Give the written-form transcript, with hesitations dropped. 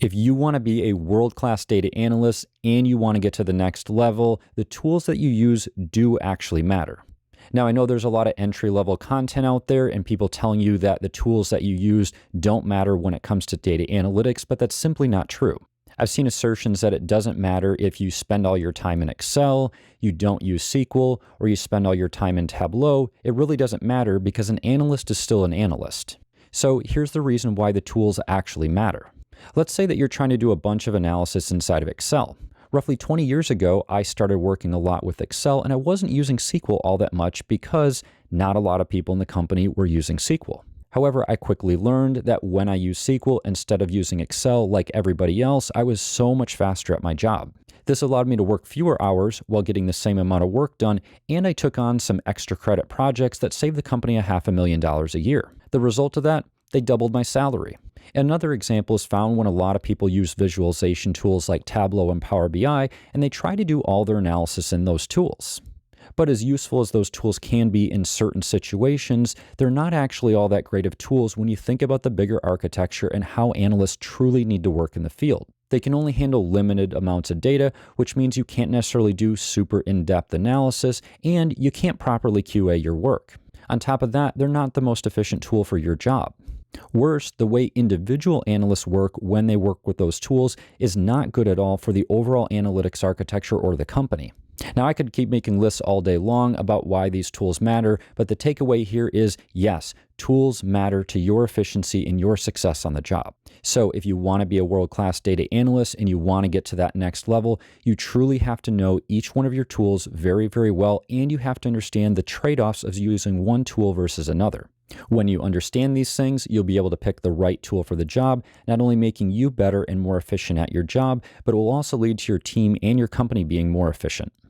If you want to be a world-class data analyst and you want to get to the next level, the tools that you use do actually matter. Now, I know there's a lot of entry-level content out there and people telling you that the tools that you use don't matter when it comes to data analytics, but that's simply not true. I've seen assertions that it doesn't matter if you spend all your time in Excel, you don't use SQL, or you spend all your time in Tableau. It really doesn't matter because an analyst is still an analyst. So here's the reason why the tools actually matter. Let's say that you're trying to do a bunch of analysis inside of Excel. Roughly 20 years ago, I started working a lot with Excel, and I wasn't using SQL all that much because not a lot of people in the company were using SQL. However, I quickly learned that when I used SQL instead of using Excel like everybody else, I was so much faster at my job. This allowed me to work fewer hours while getting the same amount of work done, and I took on some extra credit projects that saved the company $500,000 a year. The result of that? They doubled my salary. Another example is found when a lot of people use visualization tools like Tableau and Power BI, and they try to do all their analysis in those tools. But as useful as those tools can be in certain situations, they're not actually all that great of tools when you think about the bigger architecture and how analysts truly need to work in the field. They can only handle limited amounts of data, which means you can't necessarily do super in-depth analysis, and you can't properly QA your work. On top of that, they're not the most efficient tool for your job. Worse, the way individual analysts work when they work with those tools is not good at all for the overall analytics architecture or the company. Now, I could keep making lists all day long about why these tools matter, but the takeaway here is, yes, tools matter to your efficiency and your success on the job. So if you want to be a world-class data analyst and you want to get to that next level, you truly have to know each one of your tools very, very well, and you have to understand the trade-offs of using one tool versus another. When you understand these things, you'll be able to pick the right tool for the job, not only making you better and more efficient at your job, but it will also lead to your team and your company being more efficient.